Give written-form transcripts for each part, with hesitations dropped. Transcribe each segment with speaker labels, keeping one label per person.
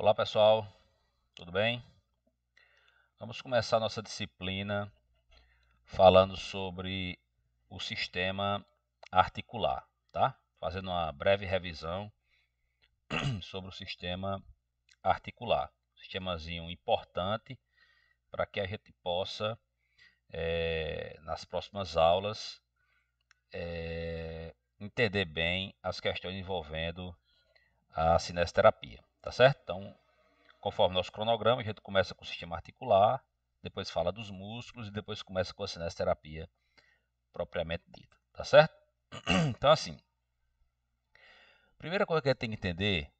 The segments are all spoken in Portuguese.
Speaker 1: Olá pessoal, tudo bem? Vamos começar nossa disciplina falando sobre o sistema articular, tá? Fazendo uma breve revisão sobre o sistema articular. Sistemazinho importante para que a gente possa, nas próximas aulas, entender bem as questões envolvendo a cinesioterapia, tá certo? Então, conforme nosso cronograma, a gente começa com o sistema articular, depois fala dos músculos e depois começa com a cinesioterapia propriamente dita, tá certo? Então, assim, a primeira coisa que a gente tem que entender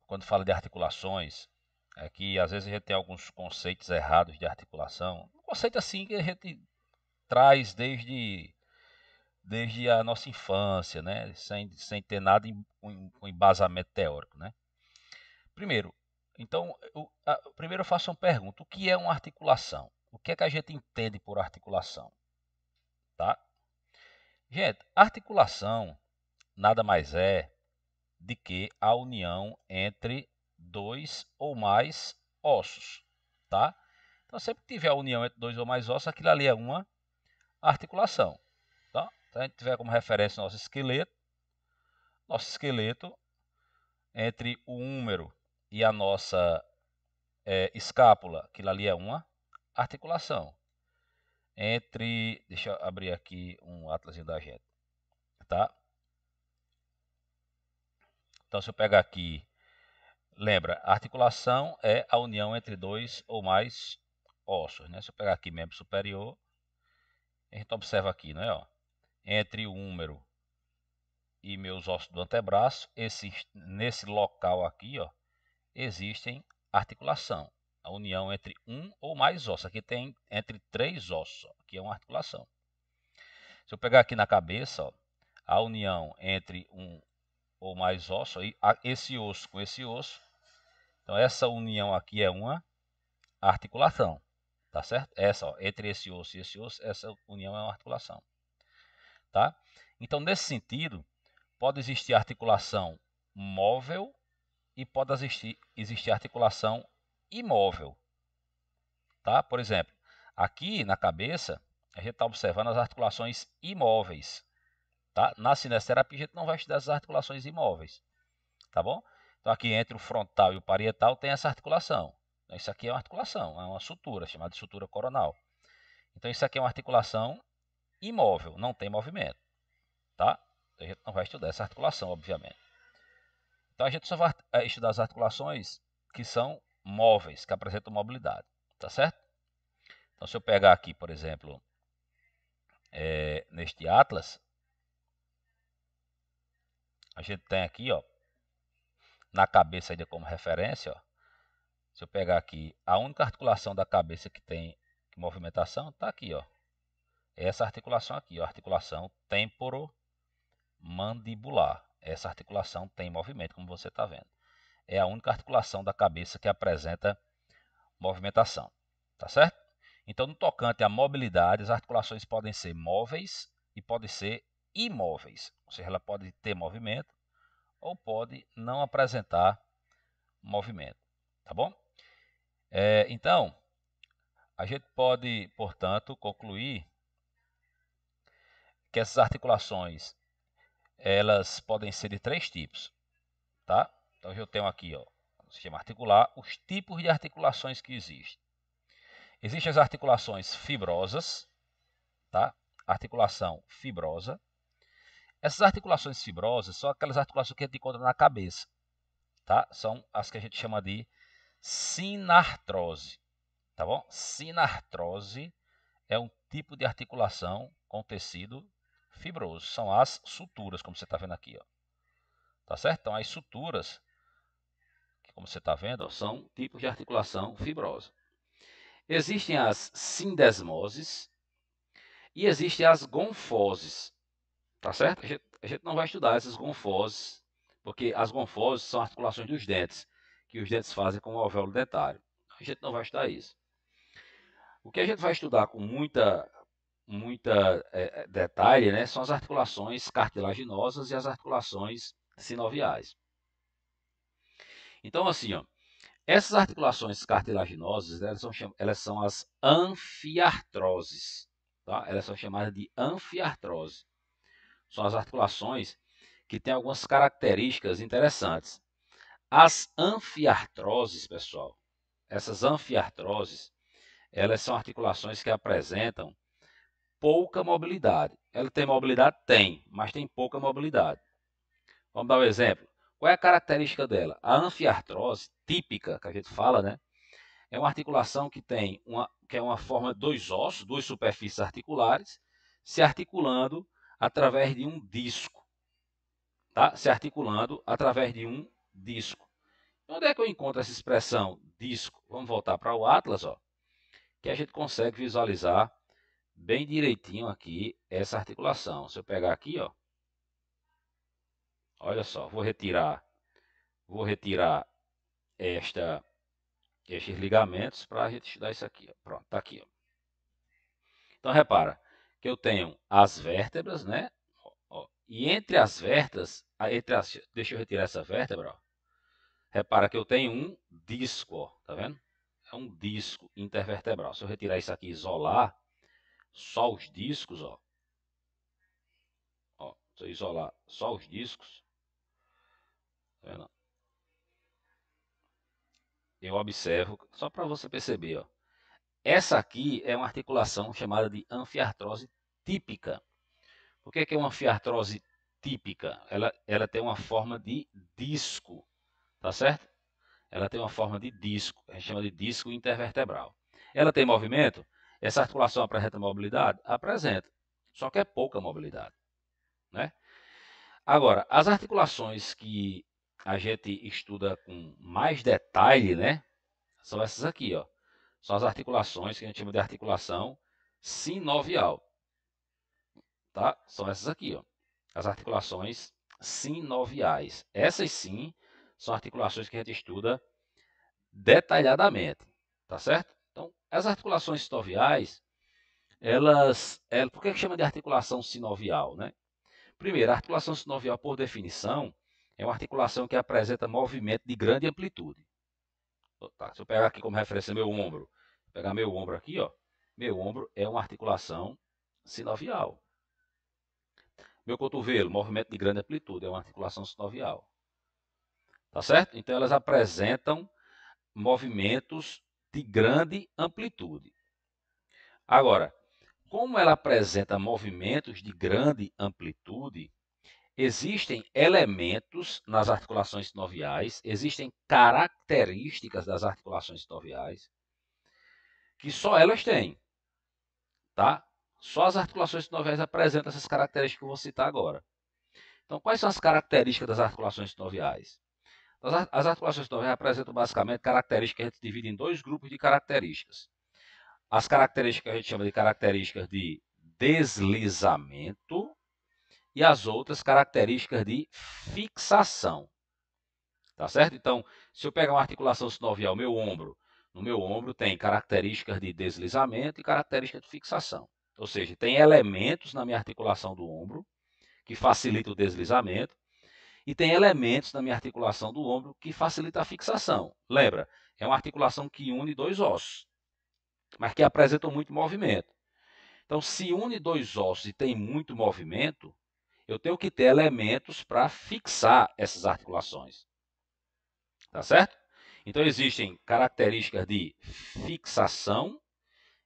Speaker 1: quando fala de articulações é que às vezes a gente tem alguns conceitos errados de articulação. Um conceito assim que a gente traz desde a nossa infância, né? Sem ter nada com embasamento teórico, né? Primeiro, então, primeiro eu faço uma pergunta: o que é uma articulação? O que é que a gente entende por articulação? Tá? Gente, articulação nada mais é de que a união entre dois ou mais ossos, tá? Então, sempre que tiver a união entre dois ou mais ossos, aquilo ali é uma articulação, tá? Se a gente tiver como referência nosso esqueleto entre o húmero e a nossa escápula, aquilo ali é uma articulação. Deixa eu abrir aqui um atlasinho da gente, tá? Então, se eu pegar aqui, lembra, a articulação é a união entre dois ou mais ossos, né? Se eu pegar aqui membro superior, a gente observa aqui, né, ó, entre o húmero e meus ossos do antebraço, nesse local aqui, ó, existem articulação. A união entre um ou mais ossos. Aqui tem entre três ossos, ó, aqui é uma articulação. Se eu pegar aqui na cabeça, ó, a união entre um ou mais ossos, aí, esse osso com esse osso, então essa união aqui é uma articulação, tá certo? Essa, ó, entre esse osso e esse osso, essa união é uma articulação, tá? Então, nesse sentido, pode existir articulação móvel e pode existir articulação imóvel, tá? Por exemplo, aqui na cabeça, a gente está observando as articulações imóveis, tá? Na cinesioterapia, a gente não vai estudar as articulações imóveis, tá bom? Então, aqui entre o frontal e o parietal tem essa articulação. Então, isso aqui é uma articulação, é uma sutura, chamada de sutura coronal. Então, isso aqui é uma articulação imóvel, não tem movimento, tá? Então, a gente não vai estudar essa articulação, obviamente. Então, a gente só vai estudar as articulações que são móveis, que apresentam mobilidade, tá certo? Então, se eu pegar aqui, por exemplo, neste atlas, a gente tem aqui, ó, na cabeça ainda como referência, ó, se eu pegar aqui, a única articulação da cabeça que tem movimentação está aqui, ó. Essa articulação aqui, ó, a articulação temporomandibular. Essa articulação tem movimento, como você está vendo. É a única articulação da cabeça que apresenta movimentação, tá certo? Então, no tocante à mobilidade, as articulações podem ser móveis e podem ser imóveis. Ou seja, ela pode ter movimento ou pode não apresentar movimento, tá bom? Então, a gente pode, portanto, concluir que essas articulações elas podem ser de três tipos, tá? Então eu tenho aqui, ó, no sistema articular, os tipos de articulações que existem. Existem as articulações fibrosas, tá? Articulação fibrosa. Essas articulações fibrosas são aquelas articulações que a gente encontra na cabeça, tá? São as que a gente chama de sinartrose, tá bom? Sinartrose é um tipo de articulação com tecido fibroso. São as suturas, como você está vendo aqui, ó. Tá certo? Então, as suturas, que como você está vendo, ó, são tipos de articulação fibrosa. Existem as sindesmoses e existem as gonfoses. Tá certo? A gente não vai estudar essas gonfoses, porque as gonfoses são articulações dos dentes, que os dentes fazem com o alvéolo dentário. A gente não vai estudar isso. O que a gente vai estudar com muita detalhe, né, são as articulações cartilaginosas e as articulações sinoviais. Então, assim, ó, Essas articulações cartilaginosas, elas são as anfiartroses. Tá? Elas são chamadas de anfiartrose. São as articulações que têm algumas características interessantes. As anfiartroses, pessoal, essas anfiartroses, elas são articulações que apresentam pouca mobilidade. Ela tem mobilidade? Tem, mas tem pouca mobilidade. Vamos dar um exemplo. Qual é a característica dela? A anfiartrose típica, que a gente fala, né? É uma articulação que é uma forma de dois ossos, duas superfícies articulares, se articulando através de um disco. Tá? Se articulando através de um disco. Onde é que eu encontro essa expressão disco? Vamos voltar para o Atlas, ó, que a gente consegue visualizar bem direitinho aqui essa articulação. Se eu pegar aqui, ó, olha só, vou retirar estes ligamentos para a gente estudar isso aqui. Ó. Pronto, tá aqui. Ó. Então repara que eu tenho as vértebras, né? Ó, e entre as vértebras, deixa eu retirar essa vértebra. Ó. Repara que eu tenho um disco, ó, tá vendo? É um disco intervertebral. Se eu retirar isso aqui e isolar só os discos, ó, se eu isolar só os discos, tá vendo? Eu observo, só para você perceber, ó, essa aqui é uma articulação chamada de anfiartrose típica. Por que é uma anfiartrose típica? Ela tem uma forma de disco, tá certo? Ela tem uma forma de disco, a gente chama de disco intervertebral. Ela tem movimento? Essa articulação apresenta mobilidade? Apresenta, só que é pouca mobilidade, né? Agora, as articulações que a gente estuda com mais detalhe, né? São essas aqui, ó. São as articulações que a gente chama de articulação sinovial, tá? São essas aqui, ó. As articulações sinoviais. Essas sim são articulações que a gente estuda detalhadamente, tá certo? Então, as articulações sinoviais, por que chama de articulação sinovial, né? Primeiro, a articulação sinovial, por definição, é uma articulação que apresenta movimento de grande amplitude. Tá, se eu pegar aqui como referência meu ombro, pegar meu ombro aqui, ó, meu ombro é uma articulação sinovial. Meu cotovelo, movimento de grande amplitude, é uma articulação sinovial. Tá certo? Então, elas apresentam movimentos de grande amplitude. Agora, como ela apresenta movimentos de grande amplitude, existem elementos nas articulações sinoviais, existem características das articulações sinoviais que só elas têm, tá? Só as articulações sinoviais apresentam essas características que eu vou citar agora. Então, quais são as características das articulações sinoviais? As articulações sinoviais apresentam basicamente características que a gente divide em dois grupos de características. As características que a gente chama de características de deslizamento e as outras características de fixação. Tá certo? Então, se eu pegar uma articulação sinovial, no meu ombro tem características de deslizamento e características de fixação. Ou seja, tem elementos na minha articulação do ombro que facilitam o deslizamento e tem elementos na minha articulação do ombro que facilitam a fixação. Lembra, é uma articulação que une dois ossos, mas que apresentam muito movimento. Então, se une dois ossos e tem muito movimento, eu tenho que ter elementos para fixar essas articulações. Tá certo? Então, existem características de fixação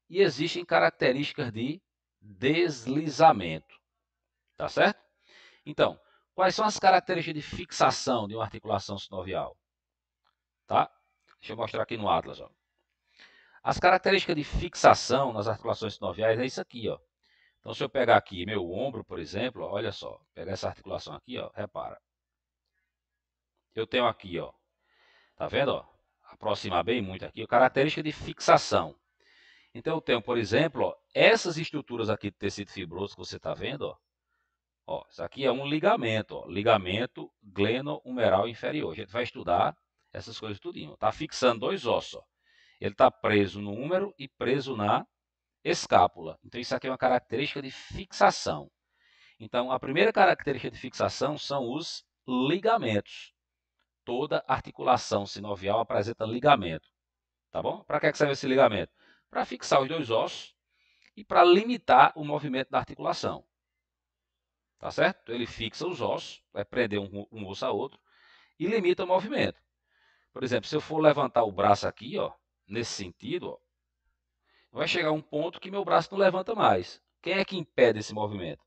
Speaker 1: e existem características de deslizamento. Tá certo? Então, quais são as características de fixação de uma articulação sinovial? Tá? Deixa eu mostrar aqui no Atlas. Ó. As características de fixação nas articulações sinoviais é isso aqui. Ó. Então, se eu pegar aqui meu ombro, por exemplo, ó, olha só, pegar essa articulação aqui, ó, repara. Eu tenho aqui, ó, tá vendo? Ó, aproximar bem muito aqui, a característica de fixação. Então, eu tenho, por exemplo, ó, essas estruturas aqui de tecido fibroso que você está vendo, ó, ó, isso aqui é um ligamento, ó, ligamento gleno-humeral inferior. A gente vai estudar essas coisas tudinho. Está fixando dois ossos. Ó. Ele está preso no húmero e preso na escápula. Então, isso aqui é uma característica de fixação. Então, a primeira característica de fixação são os ligamentos. toda articulação sinovial apresenta ligamento, tá bom? Para que serve esse ligamento? Para fixar os dois ossos e para limitar o movimento da articulação, tá certo? Então, ele fixa os ossos, vai prender um osso a outro e limita o movimento. Por exemplo, se eu for levantar o braço aqui, ó, nesse sentido, ó, vai chegar um ponto que meu braço não levanta mais. Quem é que impede esse movimento?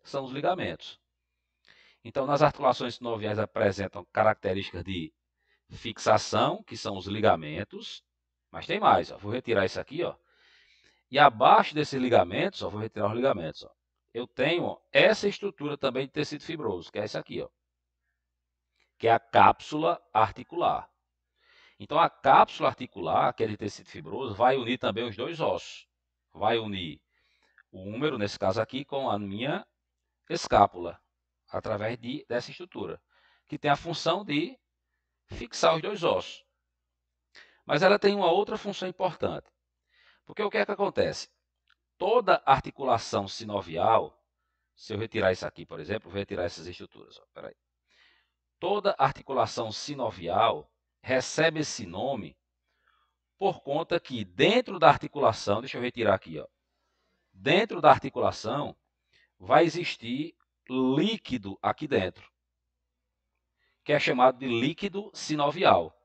Speaker 1: São os ligamentos. Então, nas articulações sinoviais apresentam características de fixação, que são os ligamentos, mas tem mais, ó. Vou retirar isso aqui, ó. E abaixo desses ligamentos, ó, vou retirar os ligamentos, ó, eu tenho, ó, essa estrutura também de tecido fibroso, que é essa aqui, ó, que é a cápsula articular. Então, a cápsula articular, que é de tecido fibroso, vai unir também os dois ossos. Vai unir o húmero, nesse caso aqui, com a minha escápula, através dessa estrutura, que tem a função de fixar os dois ossos. Mas ela tem uma outra função importante. Porque o que é que acontece? Toda articulação sinovial, se eu retirar isso aqui, por exemplo, vou retirar essas estruturas. Ó, peraí. Toda articulação sinovial recebe esse nome por conta que dentro da articulação, deixa eu retirar aqui, ó, dentro da articulação vai existir líquido aqui dentro, que é chamado de líquido sinovial.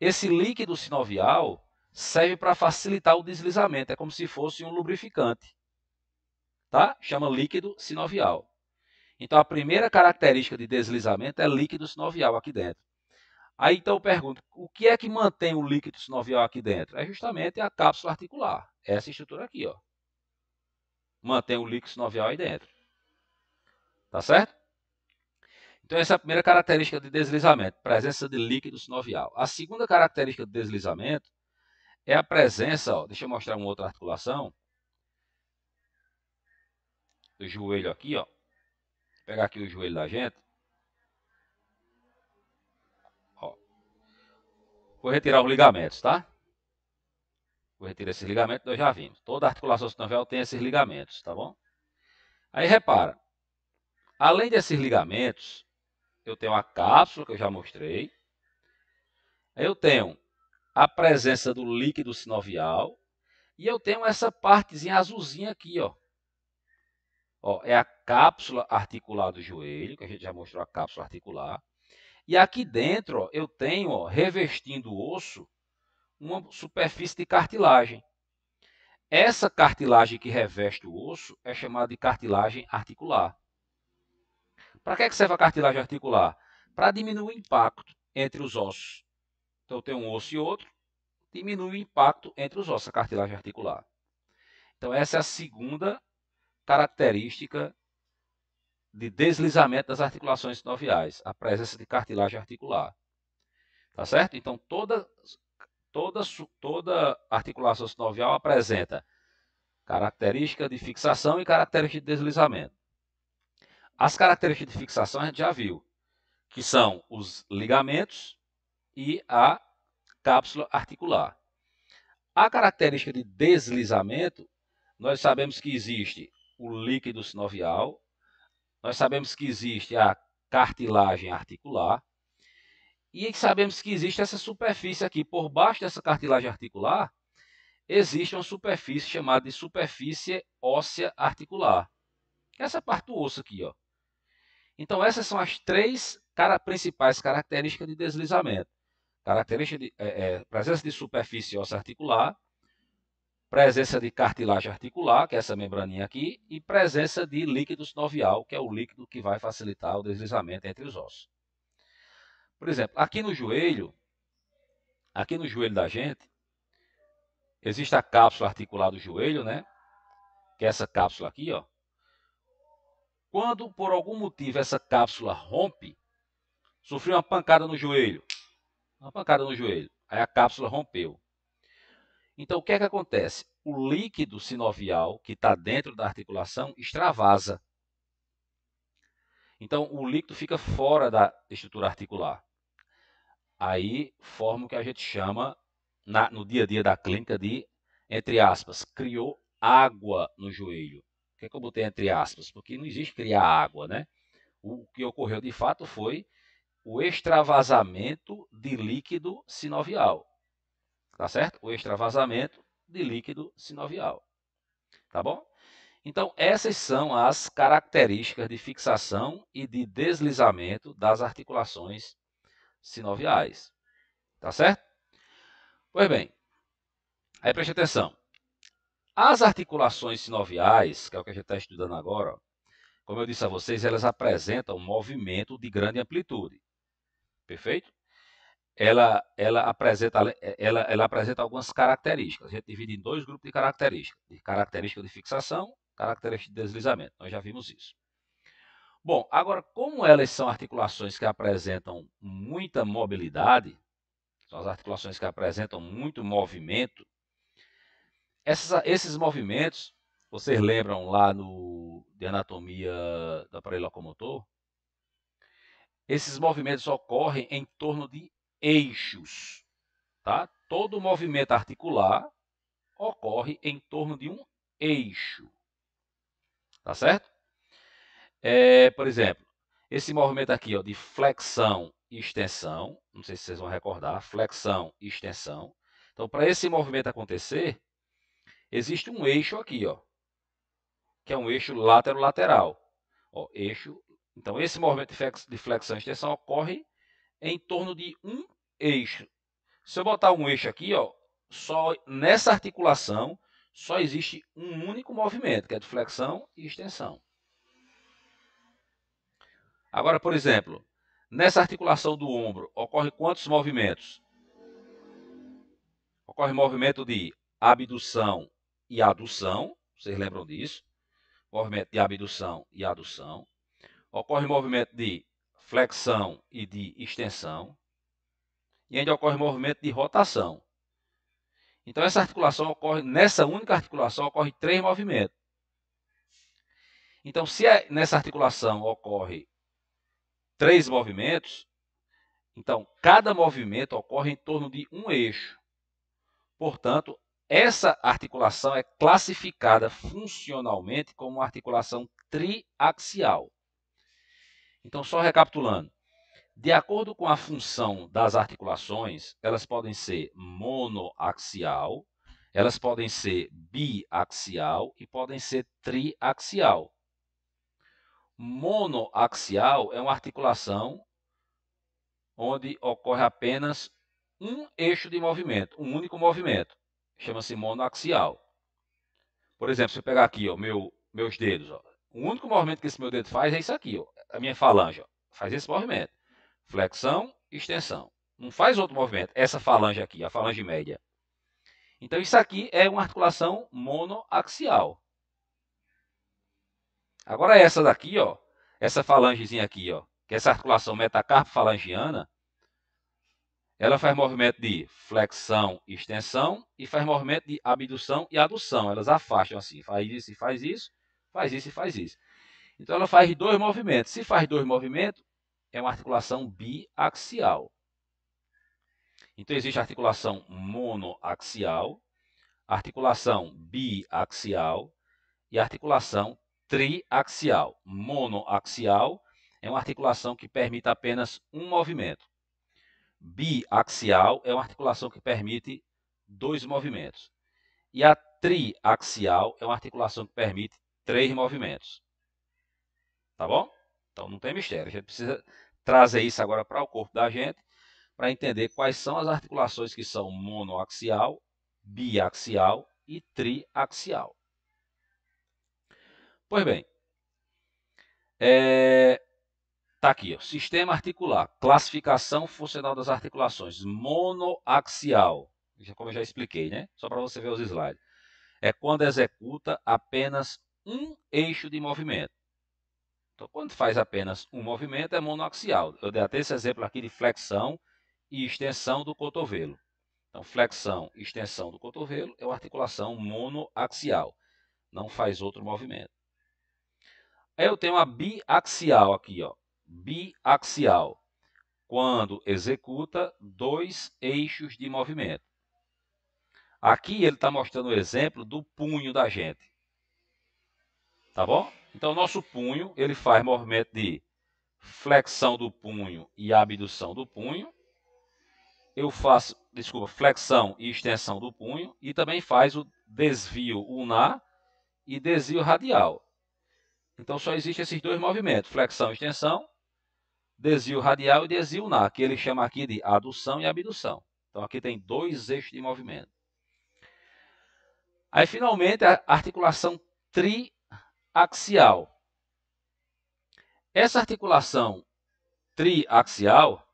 Speaker 1: Esse líquido sinovial serve para facilitar o deslizamento, é como se fosse um lubrificante, tá? Chama líquido sinovial. Então, a primeira característica de deslizamento é líquido sinovial aqui dentro. Aí, então, eu pergunto, o que é que mantém o líquido sinovial aqui dentro? É justamente a cápsula articular, essa estrutura aqui, ó. Mantém o líquido sinovial aí dentro. Tá certo? Então, essa é a primeira característica de deslizamento, presença de líquido sinovial. A segunda característica de deslizamento é a presença, ó, deixa eu mostrar uma outra articulação, do joelho aqui, ó. Vou pegar aqui o joelho da gente. Ó. Vou retirar os ligamentos, tá? Vou retirar esses ligamentos, nós já vimos. Toda articulação sinovial tem esses ligamentos, tá bom? Aí repara, além desses ligamentos, eu tenho a cápsula, que eu já mostrei. Aí eu tenho a presença do líquido sinovial. E eu tenho essa partezinha azulzinha aqui, ó. Ó, é a cápsula articular do joelho, que a gente já mostrou a cápsula articular. E aqui dentro, ó, eu tenho, ó, revestindo o osso, uma superfície de cartilagem. Essa cartilagem que reveste o osso é chamada de cartilagem articular. Para que serve a cartilagem articular? Para diminuir o impacto entre os ossos. Então, eu tenho um osso e outro, diminui o impacto entre os ossos, a cartilagem articular. Então, essa é a segunda característica de deslizamento das articulações sinoviais, a presença de cartilagem articular. Tá certo? Então, toda articulação sinovial apresenta característica de fixação e característica de deslizamento. As características de fixação a gente já viu, que são os ligamentos e a cápsula articular. A característica de deslizamento, nós sabemos que existe o líquido sinovial, nós sabemos que existe a cartilagem articular e sabemos que existe essa superfície aqui. Por baixo dessa cartilagem articular, existe uma superfície chamada de superfície óssea articular, que é essa parte do osso aqui, ó. Então, essas são as três principais características de deslizamento. Característica de presença de superfície óssea articular, presença de cartilagem articular, que é essa membraninha aqui, e presença de líquido sinovial, que é o líquido que vai facilitar o deslizamento entre os ossos. Por exemplo, aqui no joelho da gente, existe a cápsula articular do joelho, né? Que é essa cápsula aqui, ó. Quando, por algum motivo, essa cápsula rompe, sofreu uma pancada no joelho. Aí a cápsula rompeu. Então, o que é que acontece? O líquido sinovial que está dentro da articulação extravasa. Então, o líquido fica fora da estrutura articular. Aí forma o que a gente chama, no dia a dia da clínica, de, entre aspas, criou água no joelho. Por que eu botei entre aspas? Porque não existe criar água, né? O que ocorreu de fato foi o extravasamento de líquido sinovial. Tá certo? O extravasamento de líquido sinovial. Tá bom? Então, essas são as características de fixação e de deslizamento das articulações sinoviais. Tá certo? Pois bem, aí preste atenção. As articulações sinoviais, que é o que a gente está estudando agora, ó, como eu disse a vocês, elas apresentam um movimento de grande amplitude. Perfeito? Ela apresenta algumas características. A gente divide em dois grupos de características. De característica de fixação, característica de deslizamento. Nós já vimos isso. Bom, agora, como elas são articulações que apresentam muita mobilidade, são as articulações que apresentam muito movimento, esses movimentos, vocês lembram lá de anatomia do aparelho locomotor? Esses movimentos ocorrem em torno de eixos. Tá? Todo movimento articular ocorre em torno de um eixo. Tá certo? Por exemplo, esse movimento aqui ó, de flexão e extensão, não sei se vocês vão recordar, flexão e extensão. Então, para esse movimento acontecer, existe um eixo aqui, ó, que é um eixo lateral-lateral. Então, esse movimento de flexão e extensão ocorre em torno de um eixo. Se eu botar um eixo aqui, ó, só nessa articulação só existe um único movimento, que é de flexão e extensão. Agora, por exemplo, nessa articulação do ombro, ocorre quantos movimentos? Ocorre movimento de abdução e adução, vocês lembram disso? Movimento de abdução e adução. Ocorre movimento de flexão e de extensão. E ainda ocorre movimento de rotação. Então, essa articulação ocorre, nessa única articulação, ocorre 3 movimentos. Então, se nessa articulação ocorre 3 movimentos, então cada movimento ocorre em torno de um eixo. Portanto, essa articulação é classificada funcionalmente como uma articulação triaxial. Então, só recapitulando. De acordo com a função das articulações, elas podem ser monoaxial, elas podem ser biaxial e podem ser triaxial. Monoaxial é uma articulação onde ocorre apenas um eixo de movimento, um único movimento. Chama-se monoaxial. Por exemplo, se eu pegar aqui ó, meus dedos, ó, o único movimento que esse meu dedo faz é isso aqui, ó, a minha falange, ó, faz esse movimento. Flexão e extensão. Não faz outro movimento. Essa falange aqui, a falange média. Então, isso aqui é uma articulação monoaxial. Agora, essa daqui, ó, essa falangezinha aqui, ó, que é essa articulação metacarpo-falangiana, ela faz movimento de flexão e extensão e faz movimento de abdução e adução. Elas afastam assim, faz isso e faz isso, faz isso e faz isso. Então, ela faz 2 movimentos. Se faz 2 movimentos, é uma articulação biaxial. Então, existe a articulação monoaxial, articulação biaxial e articulação triaxial. Monoaxial é uma articulação que permite apenas um movimento. Biaxial é uma articulação que permite 2 movimentos. E a triaxial é uma articulação que permite 3 movimentos. Tá bom? Então não tem mistério. A gente precisa trazer isso agora para o corpo da gente, para entender quais são as articulações que são monoaxial, biaxial e triaxial. Pois bem, tá aqui, ó, sistema articular, classificação funcional das articulações, monoaxial, como eu já expliquei, né? Só para você ver os slides. É quando executa apenas um eixo de movimento. Então, quando faz apenas um movimento, é monoaxial. Eu dei até esse exemplo aqui de flexão e extensão do cotovelo. Então, flexão e extensão do cotovelo é uma articulação monoaxial. Não faz outro movimento. Aí eu tenho a biaxial aqui, ó. Biaxial. Quando executa 2 eixos de movimento. Aqui ele está mostrando o exemplo do punho da gente. Tá bom? Então, o nosso punho ele faz movimento de flexão do punho e abdução do punho. Eu faço, flexão e extensão do punho. E também faz o desvio ulnar e desvio radial. Então só existem esses dois movimentos, flexão e extensão, desvio radial e desvio ulnar, que ele chama aqui de adução e abdução. Então aqui tem dois eixos de movimento. Aí finalmente a articulação triaxial. Essa articulação triaxial,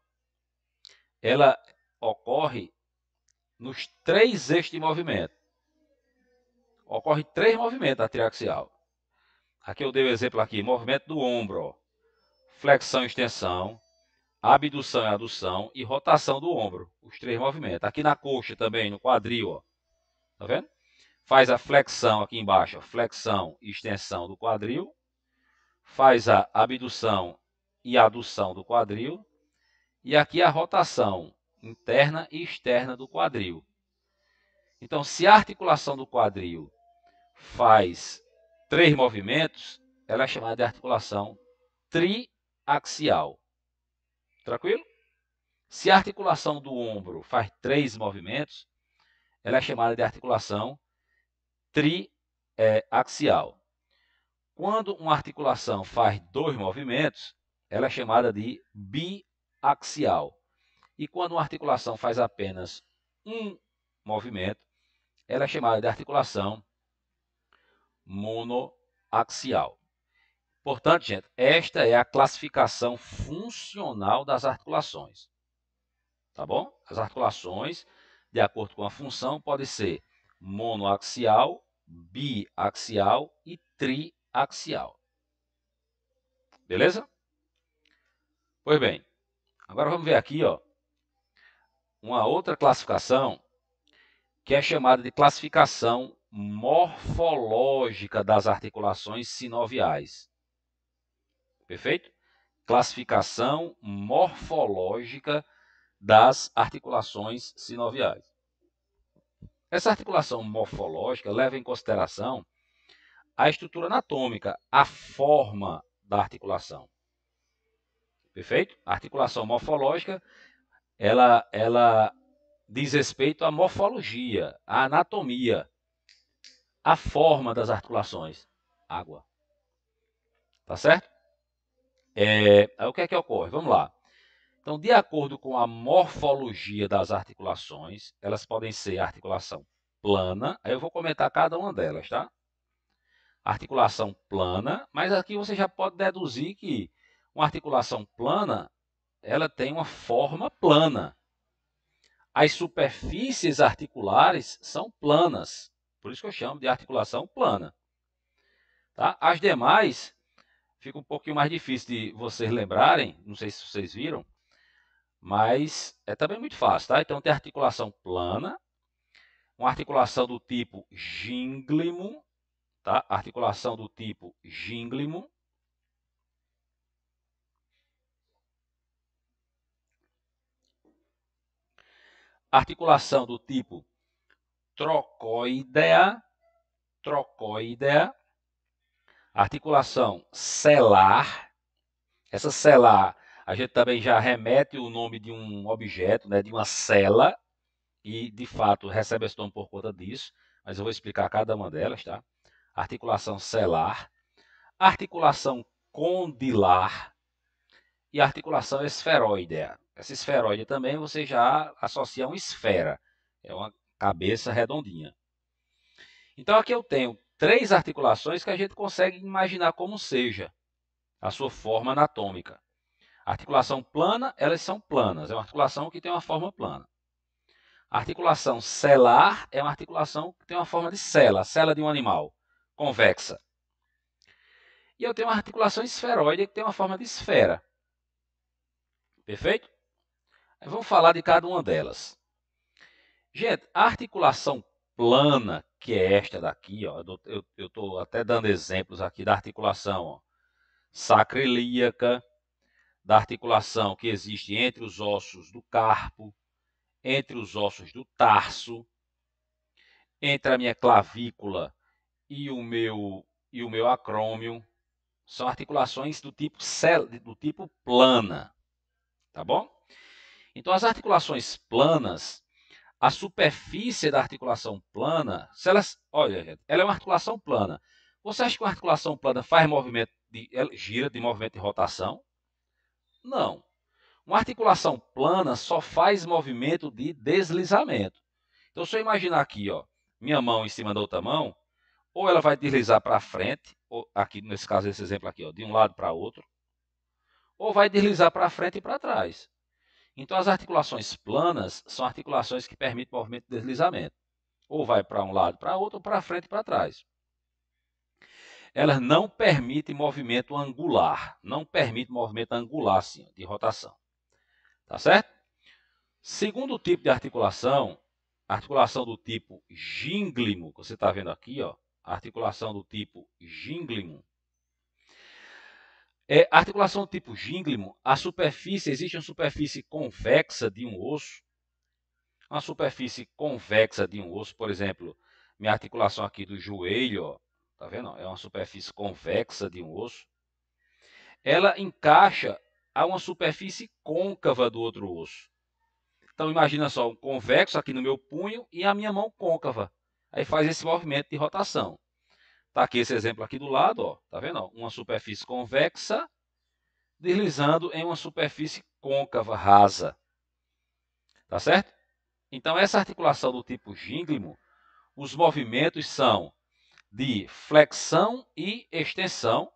Speaker 1: ela ocorre nos três eixos de movimento. Ocorre três movimentos da triaxial. Aqui eu dei o exemplo aqui, movimento do ombro, ó. Flexão e extensão, abdução e adução e rotação do ombro, os três movimentos. Aqui na coxa também, no quadril, ó. Tá vendo? Faz a flexão aqui embaixo, ó, flexão e extensão do quadril. Faz a abdução e adução do quadril. E aqui a rotação interna e externa do quadril. Então, se a articulação do quadril faz três movimentos, ela é chamada de articulação triaxial. Tranquilo? Se a articulação do ombro faz três movimentos, ela é chamada de articulação triaxial. Quando uma articulação faz dois movimentos, ela é chamada de biaxial. E quando uma articulação faz apenas um movimento, ela é chamada de articulação monoaxial. Portanto, gente, esta é a classificação funcional das articulações. Tá bom? As articulações, de acordo com a função, podem ser monoaxial, biaxial e triaxial. Beleza? Pois bem, agora vamos ver aqui, ó, uma outra classificação que é chamada de classificação morfológica das articulações sinoviais. Perfeito? Classificação morfológica das articulações sinoviais. Essa articulação morfológica leva em consideração a estrutura anatômica, a forma da articulação. Perfeito? A articulação morfológica, ela diz respeito à morfologia, à anatomia, à forma das articulações. Água. Tá certo? Aí o que é que ocorre? Vamos lá. Então, de acordo com a morfologia das articulações, elas podem ser articulação plana. Aí eu vou comentar cada uma delas, tá? Articulação plana, mas aqui você já pode deduzir que uma articulação plana, ela tem uma forma plana. As superfícies articulares são planas, por isso que eu chamo de articulação plana. Tá? As demais, fica um pouquinho mais difícil de vocês lembrarem, não sei se vocês viram, mas é também muito fácil, tá? Então tem articulação plana, uma articulação do tipo gínglimo, tá? Articulação do tipo gínglimo. Articulação do tipo trocoidea, articulação celar. Essa celar, a gente também já remete o nome de um objeto, né, de uma cela, e de fato recebe esse nome por conta disso, mas eu vou explicar cada uma delas, tá? Articulação celar, articulação condilar e articulação esferoidea. Essa esferoide também você já associa a uma esfera, é uma cabeça redondinha. Então aqui eu tenho três articulações que a gente consegue imaginar como seja a sua forma anatômica. Articulação plana, elas são planas, é uma articulação que tem uma forma plana. A articulação celar é uma articulação que tem uma forma de cela, cela de um animal, convexa. E eu tenho uma articulação esferoide que tem uma forma de esfera. Perfeito? Vamos falar de cada uma delas. Gente, a articulação plana, que é esta daqui, ó, eu estou até dando exemplos aqui da articulação ó, sacroiliaca, da articulação que existe entre os ossos do carpo, entre os ossos do tarso, entre a minha clavícula e o meu acrômio, São articulações do tipo plana, tá bom? Então, as articulações planas, a superfície da articulação plana, olha, gente, ela é uma articulação plana. Você acha que uma articulação plana faz movimento ela gira de movimento de rotação? Não. Uma articulação plana só faz movimento de deslizamento. Então, se eu imaginar aqui, ó, minha mão em cima da outra mão, ou ela vai deslizar para frente, ou aqui nesse caso, esse exemplo aqui, ó, de um lado para outro, ou vai deslizar para frente e para trás. Então, as articulações planas são articulações que permitem movimento de deslizamento. Ou vai para um lado, para outro, ou para frente e para trás. Elas não permitem movimento angular. Não permitem movimento angular, assim, de rotação. Tá certo? Segundo tipo de articulação, a articulação do tipo gínglimo, que você está vendo aqui, ó, a articulação do tipo gínglimo. A articulação do tipo gínglimo, existe uma superfície convexa de um osso. Uma superfície convexa de um osso, por exemplo, minha articulação aqui do joelho, ó, tá vendo? É uma superfície convexa de um osso. Ela encaixa a uma superfície côncava do outro osso. Então, imagina só, um convexo aqui no meu punho e a minha mão côncava. Aí faz esse movimento de rotação. Tá aqui esse exemplo aqui do lado, ó, tá vendo? Uma superfície convexa deslizando em uma superfície côncava rasa. Tá certo? Então, essa articulação do tipo gínglimo, os movimentos são de flexão e extensão,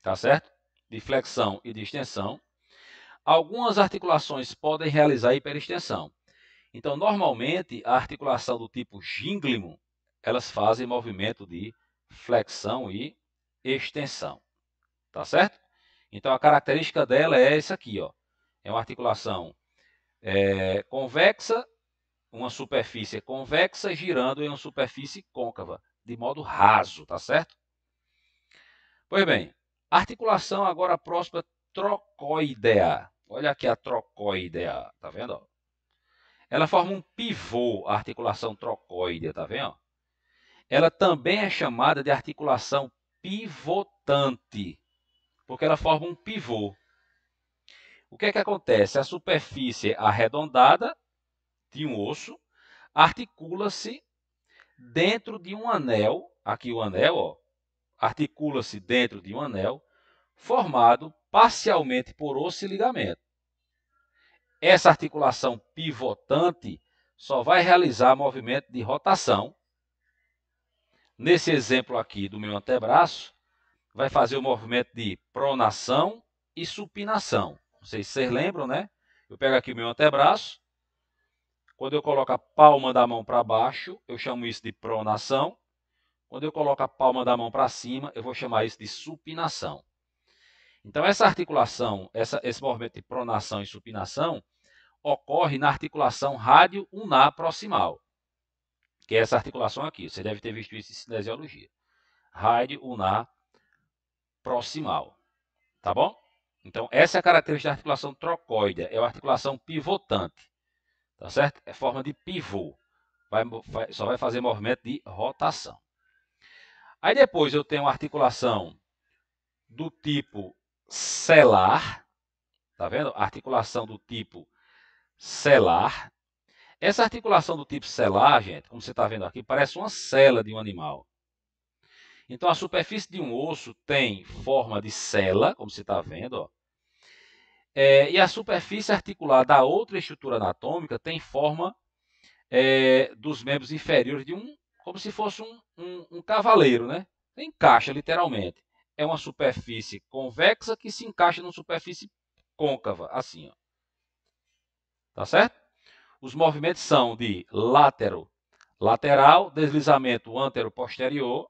Speaker 1: tá certo? De flexão e de extensão. Algumas articulações podem realizar hiperextensão. Então, normalmente, a articulação do tipo gínglimo, elas fazem movimento de flexão e extensão, tá certo? Então, a característica dela é essa aqui, ó. É uma articulação convexa, uma superfície convexa girando em uma superfície côncava, de modo raso, tá certo? Pois bem, articulação agora próxima trocoidea. Olha aqui a trocoidea, tá vendo? Ela forma um pivô, a articulação trocoidea, tá vendo? Ela também é chamada de articulação pivotante, porque ela forma um pivô. O que é que acontece? A superfície arredondada de um osso articula-se dentro de um anel, aqui o anel, ó, articula-se dentro de um anel formado parcialmente por osso e ligamento. Essa articulação pivotante só vai realizar movimento de rotação. Nesse exemplo aqui do meu antebraço, vai fazer o movimento de pronação e supinação. Vocês lembram, né? Eu pego aqui o meu antebraço. Quando eu coloco a palma da mão para baixo, eu chamo isso de pronação. Quando eu coloco a palma da mão para cima, eu vou chamar isso de supinação. Então, essa articulação, esse movimento de pronação e supinação, ocorre na articulação rádio-unar proximal, que é essa articulação aqui. Você deve ter visto isso em cinesiologia. Rádio-unar proximal. Tá bom? Então, essa é a característica da articulação trocoide. É uma articulação pivotante. Tá certo? É forma de pivô. Só vai fazer movimento de rotação. Aí depois eu tenho uma articulação do tipo celar. Tá vendo? Articulação do tipo celar. Essa articulação do tipo celar, gente, como você está vendo aqui, parece uma cela de um animal. Então, a superfície de um osso tem forma de cela, como você está vendo, ó. E a superfície articular da outra estrutura anatômica tem forma dos membros inferiores de como se fosse um cavaleiro, né? Encaixa literalmente. É uma superfície convexa que se encaixa numa superfície côncava, assim, ó. Tá certo? Os movimentos são de lateral, deslizamento antero-posterior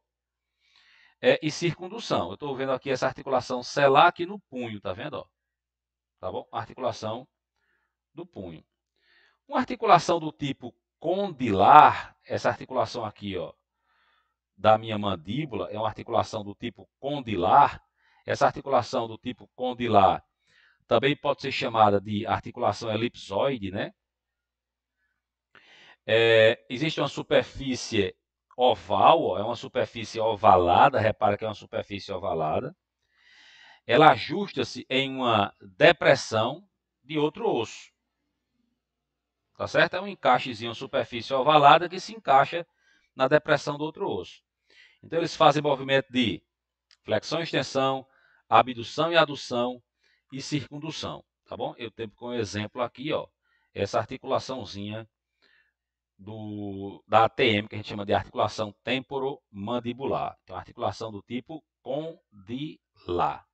Speaker 1: e circundução. Eu estou vendo aqui essa articulação celar aqui no punho, tá vendo? Ó? Tá bom? Articulação do punho. Uma articulação do tipo condilar, essa articulação aqui, ó, da minha mandíbula, é uma articulação do tipo condilar. Essa articulação do tipo condilar também pode ser chamada de articulação elipsoide, né? Existe uma superfície oval, ó, é uma superfície ovalada, repara que é uma superfície ovalada. Ela ajusta-se em uma depressão de outro osso. Tá certo? É um encaixezinho, uma superfície ovalada que se encaixa na depressão do outro osso. Então eles fazem movimento de flexão e extensão, abdução e adução e circundução, tá bom? Eu tenho como exemplo aqui, ó, essa articulaçãozinha da ATM, que a gente chama de articulação temporomandibular. Então, articulação do tipo condilar.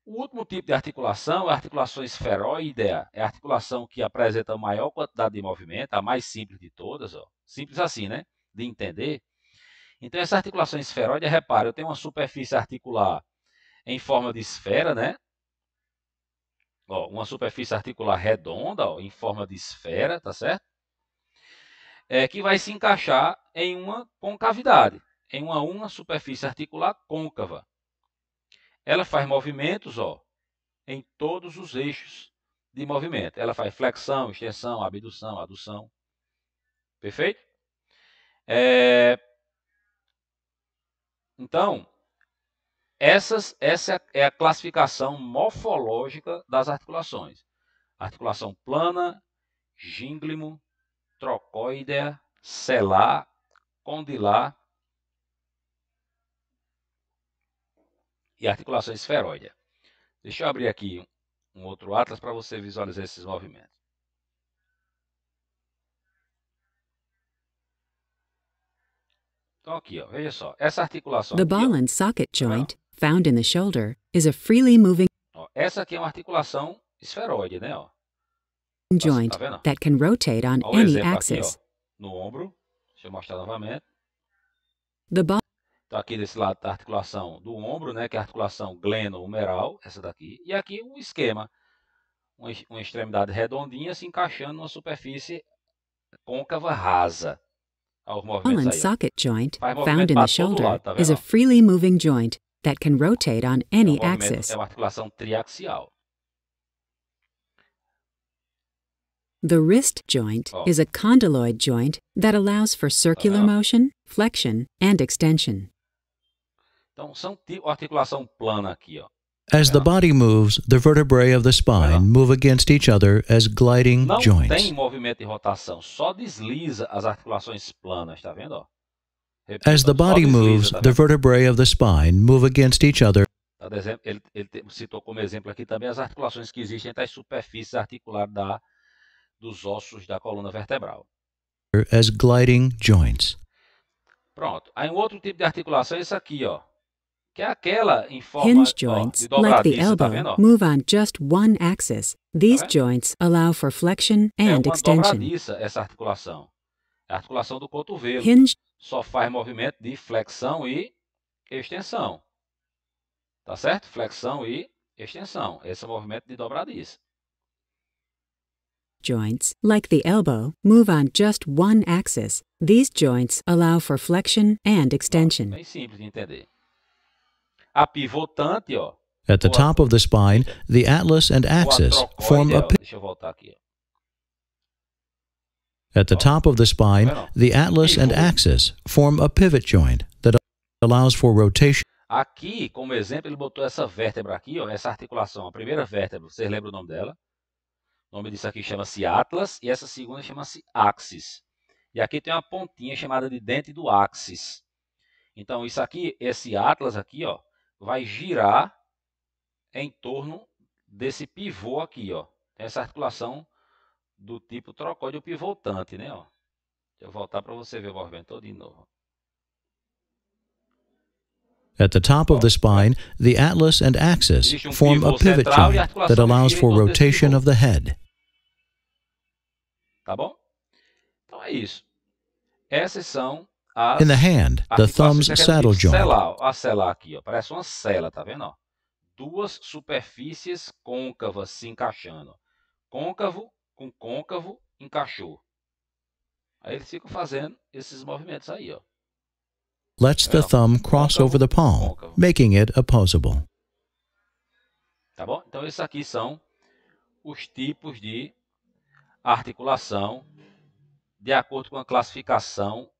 Speaker 1: O último tipo de articulação é a articulação esferoidea. É a articulação que apresenta a maior quantidade de movimento, a mais simples de todas. Ó. Simples assim, né? De entender. Então, essa articulação esferoide, repara, eu tenho uma superfície articular em forma de esfera, né? Ó, uma superfície articular redonda, ó, em forma de esfera, tá certo? Que vai se encaixar em uma concavidade, em uma superfície articular côncava. Ela faz movimentos, ó, em todos os eixos de movimento. Ela faz flexão, extensão, abdução, adução. Perfeito? Então, essa é a classificação morfológica das articulações. Articulação plana, gínglimo, trocoidea, selar, condilar e articulação esferoide. Deixa eu abrir aqui um outro atlas para você visualizar esses movimentos. Então aqui, ó, veja só, essa articulação
Speaker 2: The
Speaker 1: aqui,
Speaker 2: ball
Speaker 1: ó,
Speaker 2: and socket joint, found in the shoulder, is a freely moving
Speaker 1: essa aqui é uma articulação esferoide, né? Ó.
Speaker 2: joint
Speaker 1: vendo?
Speaker 2: that can rotate on
Speaker 1: Olha o
Speaker 2: any
Speaker 1: exemplo aqui,
Speaker 2: axis.
Speaker 1: ó, no ombro. Deixa eu mostrar novamente.
Speaker 2: The ball
Speaker 1: Então aqui desse lado da articulação do ombro, né, que é a articulação gleno-humeral, essa daqui. E aqui um esquema, uma extremidade redondinha se encaixando numa superfície côncava rasa. Olha os
Speaker 2: ball
Speaker 1: movimentos
Speaker 2: and
Speaker 1: aí, ó.
Speaker 2: socket joint,
Speaker 1: Faz
Speaker 2: found
Speaker 1: movimento
Speaker 2: in
Speaker 1: para
Speaker 2: the
Speaker 1: todo
Speaker 2: shoulder,
Speaker 1: lado, tá
Speaker 2: is
Speaker 1: vendo?
Speaker 2: a freely moving joint that can rotate on any
Speaker 1: movimento,
Speaker 2: axis.
Speaker 1: é uma articulação triaxial.
Speaker 2: The wrist joint is a condyloid joint that allows for circular motion, flexion, and extension.
Speaker 1: Então, são articulação plana aqui, ó.
Speaker 3: As the body moves, the vertebrae of the spine move against each other as gliding
Speaker 1: Não
Speaker 3: joints.
Speaker 1: tem movimento de rotação, só desliza as articulações planas, tá vendo? Ó? Repito,
Speaker 3: As the body moves, the vertebrae of the spine move against each other.
Speaker 1: Ele citou como exemplo aqui também as articulações que existem entre as superfícies articulares dos ossos da coluna vertebral.
Speaker 3: As gliding joints.
Speaker 1: Pronto. Aí um outro tipo de articulação é esse aqui, ó. Que é aquela em forma
Speaker 2: Hinge joints,
Speaker 1: de dobradiça,
Speaker 2: like the elbow,
Speaker 1: tá vendo?
Speaker 2: move on just one axis. These joints allow for flexion and
Speaker 1: uma
Speaker 2: extension.
Speaker 1: dobradiça essa articulação. É a articulação do cotovelo.
Speaker 2: Hinge
Speaker 1: só faz movimento de flexão e extensão. Tá certo? Flexão e extensão. Esse é o movimento de dobradiça.
Speaker 2: Joints, like the elbow, move on just one axis. These joints allow for flexion and extension.
Speaker 1: Bem simples de entender. A pivotante, ó.
Speaker 3: At the top of the spine, the atlas and axis form a
Speaker 1: Deixa eu voltar aqui, ó.
Speaker 3: At the top of the spine, the atlas and axis form a pivot joint that allows for rotation.
Speaker 1: Aqui, como exemplo, ele botou essa vértebra aqui, ó, essa articulação, a primeira vértebra, vocês lembram o nome dela? O nome disso aqui chama-se atlas e essa segunda chama-se axis. E aqui tem uma pontinha chamada de dente do axis. Então, isso aqui, esse atlas aqui, ó, vai girar em torno desse pivô aqui, ó. Essa articulação do tipo trocóide pivotante, né, ó. Deixa eu voltar para você ver o movimento todo de novo.
Speaker 3: At the top of the spine, the atlas and axis form a pivot joint that allows for rotation of the head.
Speaker 1: Tá bom? Então é isso. Essas são as
Speaker 3: In the hand, the thumb's saddle joint.
Speaker 1: A selar aqui, ó, parece uma sela, tá vendo, ó? Duas superfícies côncavas se encaixando. Côncavo com côncavo encaixou. Aí eles ficam fazendo esses movimentos aí, ó.
Speaker 3: Lets the thumb cross over the palm, making it opposable.
Speaker 1: Tá bom? Então esses aqui são os tipos de articulação de acordo com a classificação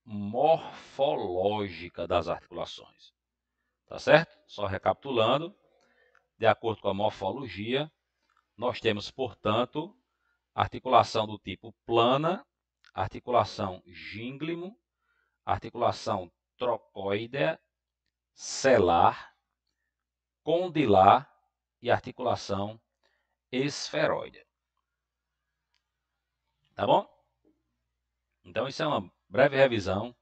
Speaker 1: morfológica das articulações. Tá certo? Só recapitulando, de acordo com a morfologia, nós temos, portanto, articulação do tipo plana, articulação gínglimo, articulação trocoidea, selar, condilar e articulação esferoide. Tá bom? Então, isso é uma breve revisão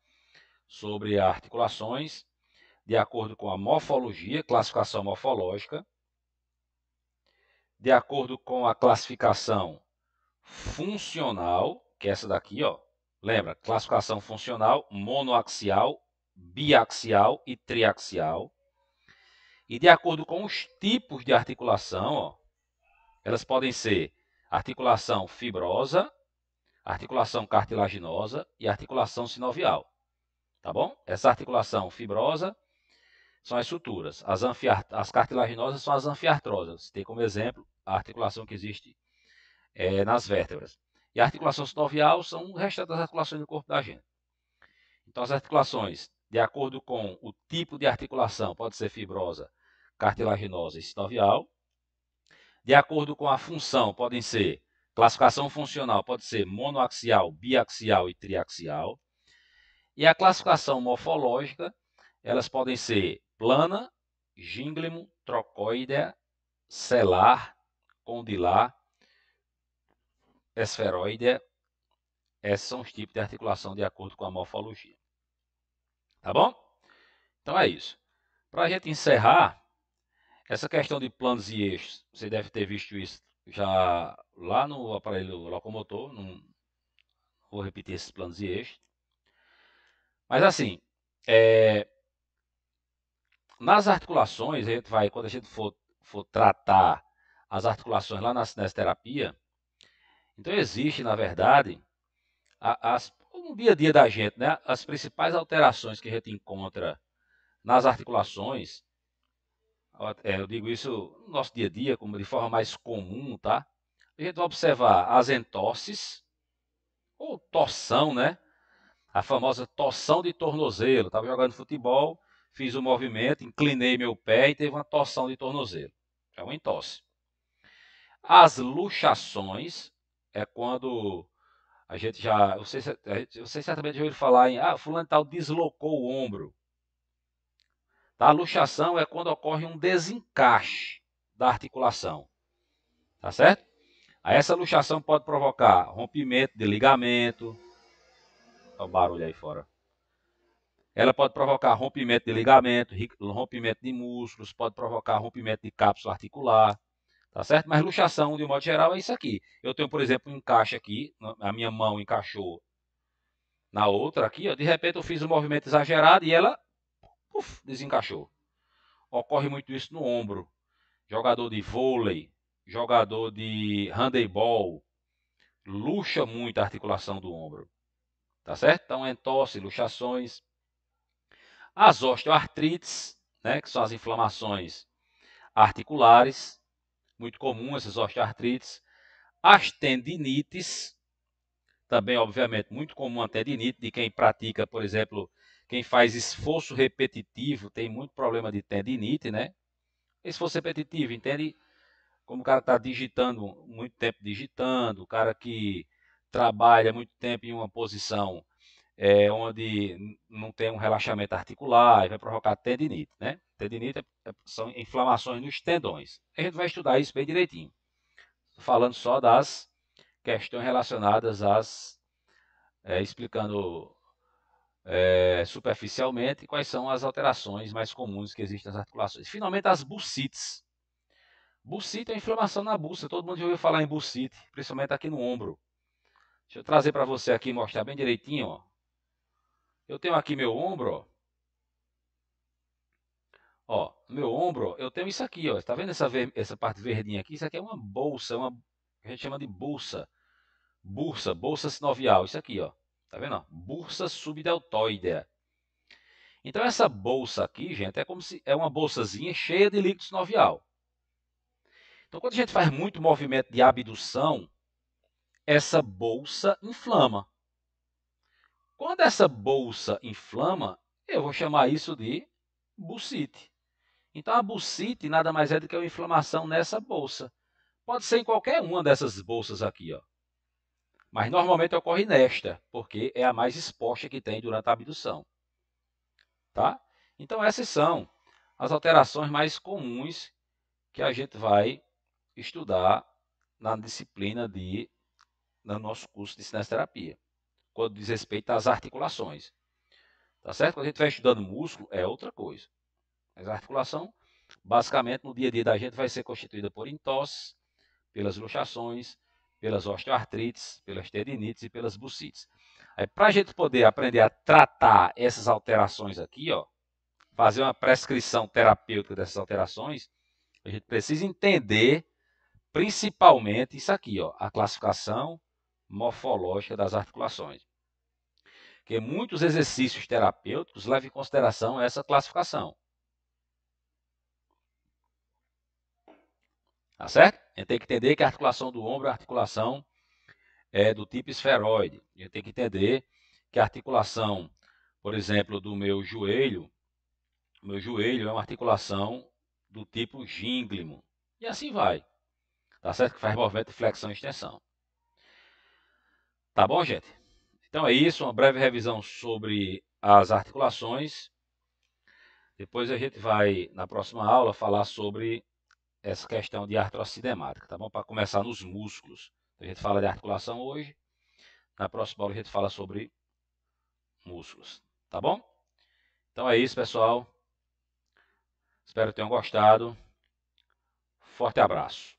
Speaker 1: sobre articulações de acordo com a morfologia, classificação morfológica, de acordo com a classificação funcional, que é essa daqui, ó. Lembra, classificação funcional monoaxial, biaxial e triaxial. E de acordo com os tipos de articulação, ó, elas podem ser articulação fibrosa, articulação cartilaginosa e articulação sinovial. Tá bom? Essa articulação fibrosa são as suturas. As cartilaginosas são as anfiartrosas. Tem como exemplo a articulação que existe nas vértebras. E a articulação sinovial são o resto das articulações do corpo da gente. Então, as articulações, de acordo com o tipo de articulação, pode ser fibrosa, cartilaginosa e sinovial. De acordo com a função, podem ser, classificação funcional, pode ser monoaxial, biaxial e triaxial. E a classificação morfológica, elas podem ser plana, gínglimo, trocoidea, selar, condilar, esferoidea. Esses são os tipos de articulação de acordo com a morfologia. Tá bom? Então é isso. Para a gente encerrar, essa questão de planos e eixos, você deve ter visto isso já lá no aparelho locomotor. Não vou repetir esses planos e eixos. Mas assim, nas articulações, quando a gente for tratar as articulações lá na cinesioterapia, então existe, na verdade, no dia a dia da gente, né, as principais alterações que a gente encontra nas articulações, eu digo isso no nosso dia a dia, como de forma mais comum, tá? A gente vai observar as entorses, ou torção, né? A famosa torção de tornozelo. Estava jogando futebol, fiz um movimento, inclinei meu pé e teve uma torção de tornozelo. É uma entorse. As luxações é quando a gente já... Você certamente já ouviu falar em... fulano tal deslocou o ombro. A luxação é quando ocorre um desencaixe da articulação. Tá certo? Aí essa luxação pode provocar rompimento de ligamento. Olha o barulho aí fora. Ela pode provocar rompimento de ligamento, rompimento de músculos, pode provocar rompimento de cápsula articular. Tá certo? Mas luxação, de modo geral, é isso aqui. Eu tenho, por exemplo, um encaixe aqui. A minha mão encaixou na outra aqui. Ó, de repente eu fiz um movimento exagerado e ela desencaixou. Ocorre muito isso no ombro. Jogador de vôlei, jogador de handebol, luxa muito a articulação do ombro. Tá certo? Então, entorse, luxações. As osteoartrites, né, que são as inflamações articulares, muito comum essas osteoartrites. As tendinites, também, obviamente, muito comum a tendinite de quem pratica, por exemplo, quem faz esforço repetitivo, tem muito problema de tendinite, né? Esforço repetitivo, entende? Como o cara está digitando, muito tempo digitando, o cara que trabalha muito tempo em uma posição onde não tem um relaxamento articular, vai provocar tendinite, né? Tendinite são inflamações nos tendões. A gente vai estudar isso bem direitinho. Falando só das questões relacionadas explicando superficialmente quais são as alterações mais comuns que existem nas articulações. Finalmente, as bursites. Bursite é inflamação na bursa. Todo mundo já ouviu falar em bursite, principalmente aqui no ombro. Deixa eu trazer para você aqui e mostrar bem direitinho. Ó. Eu tenho aqui meu ombro. Ó, meu ombro, eu tenho isso aqui. Está vendo essa parte verdinha aqui? Isso aqui é uma bolsa, a gente chama de bolsa. Bolsa sinovial. Isso aqui, ó. Tá vendo? Ó? Bursa subdeltoidea. Então, essa bolsa aqui, gente, é como se é uma bolsazinha cheia de líquido sinovial. Então, quando a gente faz muito movimento de abdução, essa bolsa inflama. Quando essa bolsa inflama, eu vou chamar isso de bursite. Então, a bursite nada mais é do que uma inflamação nessa bolsa. Pode ser em qualquer uma dessas bolsas aqui, ó. Mas normalmente ocorre nesta, porque é a mais exposta que tem durante a abdução. Tá? Então, essas são as alterações mais comuns que a gente vai estudar na disciplina no nosso curso de cinesterapia, quando diz respeito às articulações. Tá certo? Quando a gente vai estudando músculo, é outra coisa. Mas a articulação, basicamente, no dia a dia da gente vai ser constituída por entorses, pelas luxações, pelas osteoartrites, pelas tendinites e pelas bursites. Para a gente poder aprender a tratar essas alterações aqui, ó, fazer uma prescrição terapêutica dessas alterações, a gente precisa entender principalmente isso aqui, ó, a classificação morfológica das articulações. Porque muitos exercícios terapêuticos levam em consideração essa classificação. Tá certo? A gente tem que entender que a articulação do ombro é a articulação do tipo esferoide. A gente tem que entender que a articulação, por exemplo, do meu joelho é uma articulação do tipo gínglimo. E assim vai. Tá certo? Que faz movimento de flexão e extensão. Tá bom, gente? Então é isso, uma breve revisão sobre as articulações. Depois a gente vai, na próxima aula, falar sobre essa questão de artrocinemática, tá bom? Para começar nos músculos. A gente fala de articulação hoje. Na próxima aula a gente fala sobre músculos, tá bom? Então é isso, pessoal. Espero que tenham gostado. Forte abraço.